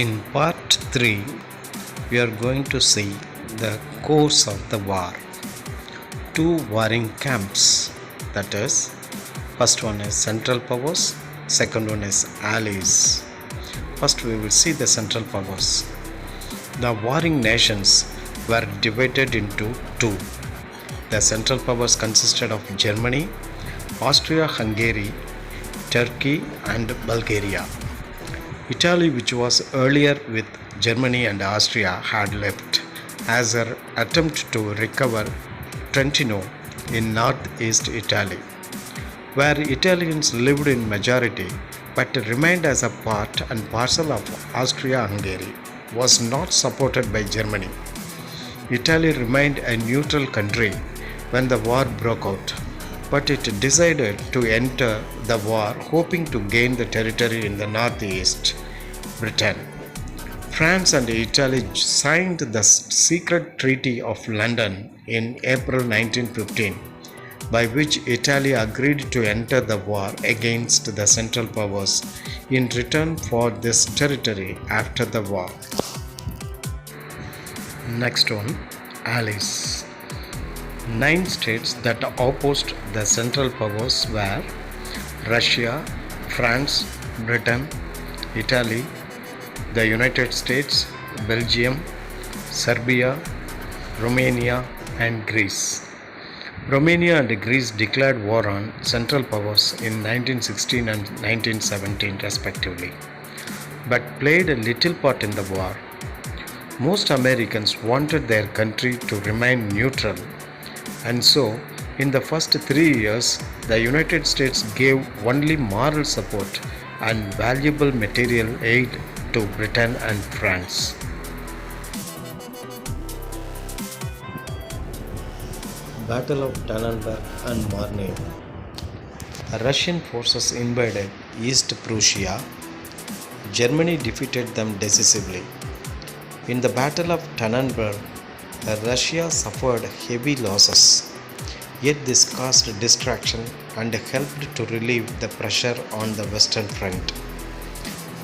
In part 3, we are going to see the course of the war. Two warring camps, that is, first one is Central Powers, second one is Allies. First we will see the Central Powers. The warring nations were divided into two. The Central Powers consisted of Germany, Austria-Hungary, Turkey and Bulgaria. Italy, which was earlier with Germany and Austria, had left as an attempt to recover Trentino in northeast Italy, where Italians lived in majority but remained as a part and parcel of Austria-Hungary, was not supported by Germany. Italy remained a neutral country when the war broke out, but it decided to enter the war hoping to gain the territory in the northeast, Britain. France and Italy signed the secret Treaty of London in April 1915, by which Italy agreed to enter the war against the Central Powers in return for this territory after the war. Next one, Allies. 9 states that opposed the Central Powers were Russia, France, Britain, Italy, the United States, Belgium, Serbia, Romania and Greece. Romania and Greece declared war on Central Powers in 1916 and 1917 respectively, but played a little part in the war. Most Americans wanted their country to remain neutral, and so in the first 3 years the United States gave only moral support and valuable material aid to Britain and France. Battle of Tannenberg and Marne. Russian forces invaded East Prussia. Germany defeated them decisively. In the Battle of Tannenberg, Russia suffered heavy losses, yet this caused distraction and helped to relieve the pressure on the Western Front.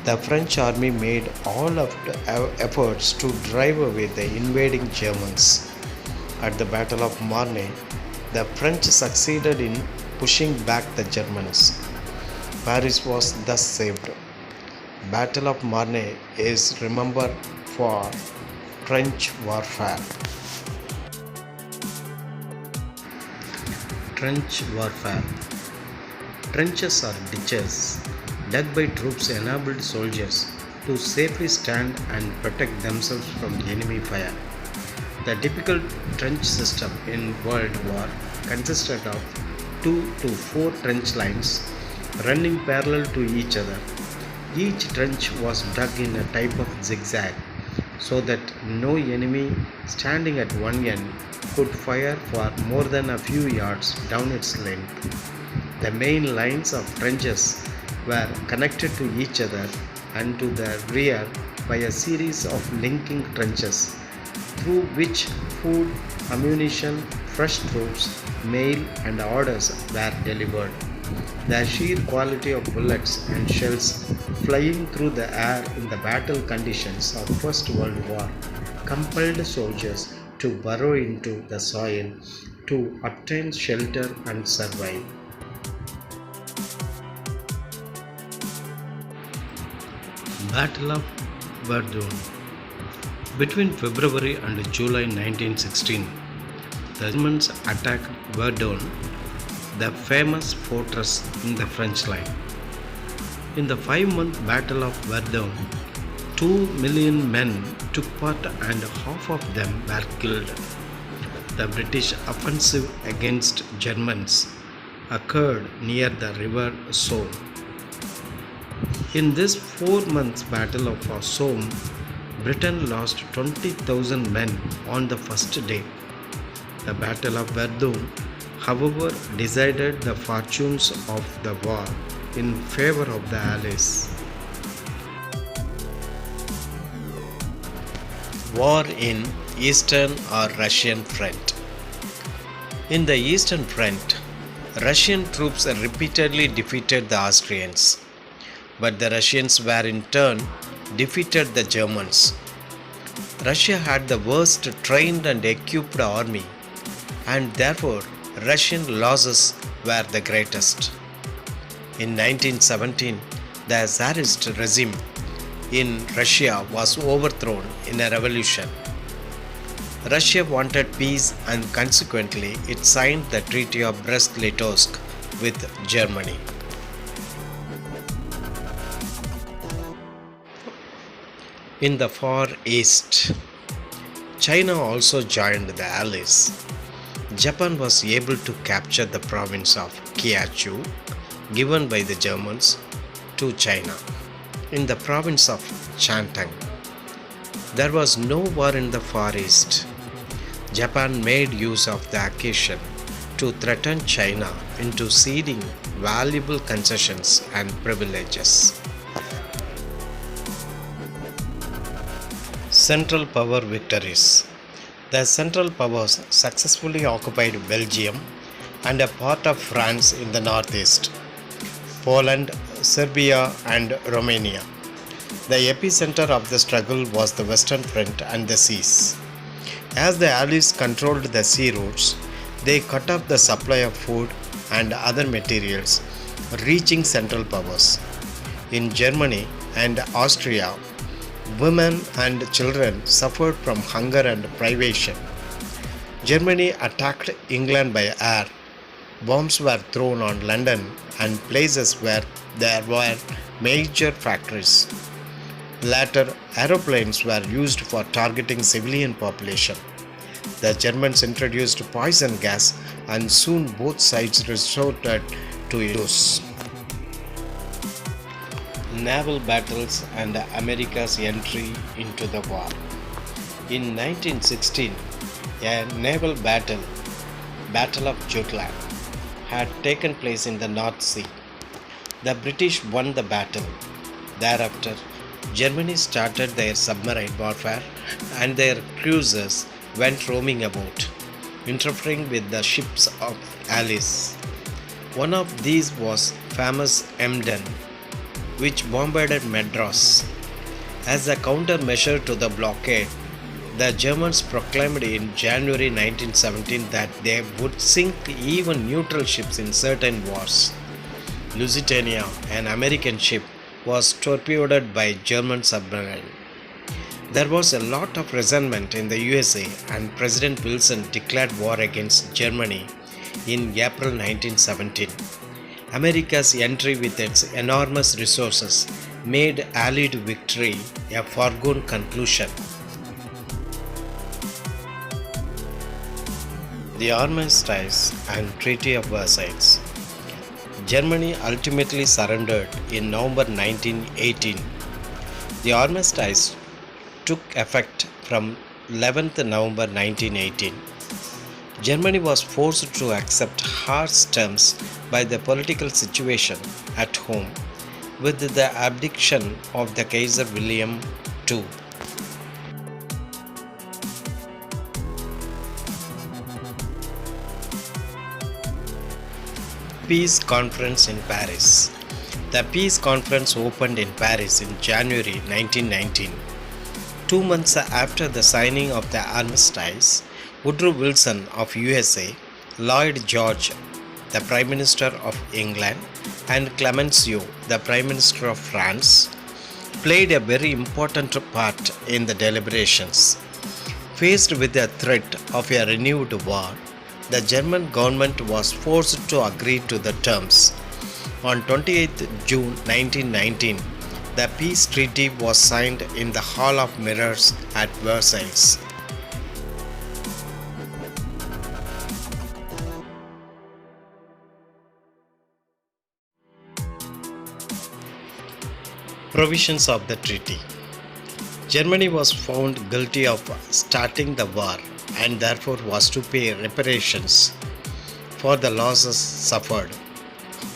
The French army made all of the efforts to drive away the invading Germans. At the Battle of Marne, the French succeeded in pushing back the Germans. Paris was thus saved. Battle of Marne is remembered for trench warfare. Trench warfare. Trenches are ditches dug by troops enabled soldiers to safely stand and protect themselves from enemy fire. The typical trench system in World War consisted of 2 to 4 trench lines running parallel to each other. Each trench was dug in a type of zigzag so that no enemy standing at one end could fire for more than a few yards down its length. The main lines of trenches were connected to each other and to the rear by a series of linking trenches through which food, ammunition, fresh troops, mail and orders were delivered. The sheer quality of bullets and shells flying through the air in the battle conditions of First World War compelled soldiers to burrow into the soil to obtain shelter and survive. Battle of Verdun. Between February and July 1916, the Germans attacked Verdun, the famous fortress in the French line. In the 5-month Battle of Verdun, 2 million men took part and half of them were killed. The British offensive against Germans occurred near the river Somme. In this 4-month Battle of Somme, Britain lost 20,000 men on the first day. The Battle of Verdun, however, decided the fortunes of the war in favor of the Allies. War in Eastern or Russian Front. In the Eastern Front, Russian troops repeatedly defeated the Austrians, but the Russians were in turn defeated the Germans. Russia had the worst trained and equipped army, and therefore Russian losses were the greatest. In 1917, the Tsarist regime in Russia was overthrown in a revolution. Russia wanted peace and consequently it signed the Treaty of Brest-Litovsk with Germany. In the Far East, China also joined the Allies. Japan was able to capture the province of Kyushu, given by the Germans, to China. In the province of Shandong, there was no war in the Far East. Japan made use of the occasion to threaten China into ceding valuable concessions and privileges. Central Power victories. The Central Powers successfully occupied Belgium and a part of France in the northeast, Poland, Serbia, and Romania. The epicenter of the struggle was the Western Front and the seas. As the Allies controlled the sea routes, they cut off the supply of food and other materials reaching Central Powers. In Germany and Austria, women and children suffered from hunger and privation. Germany attacked England by air. Bombs were thrown on London and places where there were major factories. Later, aeroplanes were used for targeting civilian population. The Germans introduced poison gas and soon both sides resorted to use. Naval battles and America's entry into the war. In 1916, a naval battle, Battle of Jutland, had taken place in the North Sea. The British won the battle. Thereafter, Germany started their submarine warfare and their cruisers went roaming about, interfering with the ships of Allies. One of these was famous Emden, which bombarded Madras. As a countermeasure to the blockade, the Germans proclaimed in January 1917 that they would sink even neutral ships in certain wars. Lusitania, an American ship, was torpedoed by German submarine. There was a lot of resentment in the USA and President Wilson declared war against Germany in April 1917. America's entry with its enormous resources made Allied victory a foregone conclusion. The Armistice and Treaty of Versailles. Germany ultimately surrendered in November 1918. The armistice took effect from 11th November 1918. Germany was forced to accept harsh terms by the political situation at home with the abdication of the Kaiser William II. Peace Conference in Paris. The Peace Conference opened in Paris in January 1919. 2 months after the signing of the armistice, Woodrow Wilson of USA, Lloyd George, the Prime Minister of England, and Clemenceau, the Prime Minister of France, played a very important part in the deliberations. Faced with the threat of a renewed war, the German government was forced to agree to the terms. On 28 June 1919, the peace treaty was signed in the Hall of Mirrors at Versailles. Provisions of the treaty. Germany was found guilty of starting the war and therefore was to pay reparations for the losses suffered.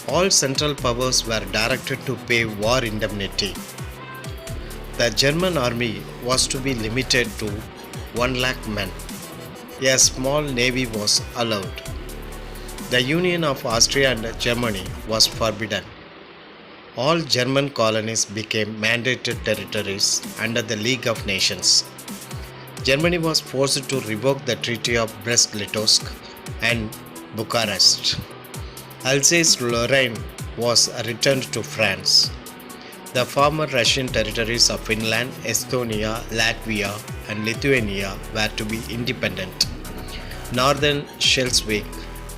All Central Powers were directed to pay war indemnity. The German army was to be limited to 1 lakh men. A small navy was allowed. The union of Austria and Germany was forbidden. all German colonies became mandated territories under the League of Nations. Germany was forced to revoke the Treaty of Brest-Litovsk and Bucharest. Alsace-Lorraine was returned to France. The former Russian territories of Finland, Estonia, Latvia, and Lithuania were to be independent. Northern Schleswig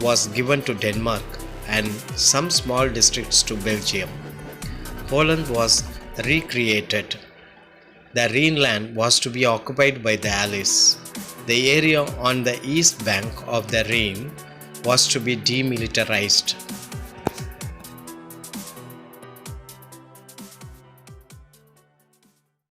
was given to Denmark and some small districts to Belgium. Poland was recreated. The Rhineland was to be occupied by the Allies. The area on the east bank of the Rhine was to be demilitarized.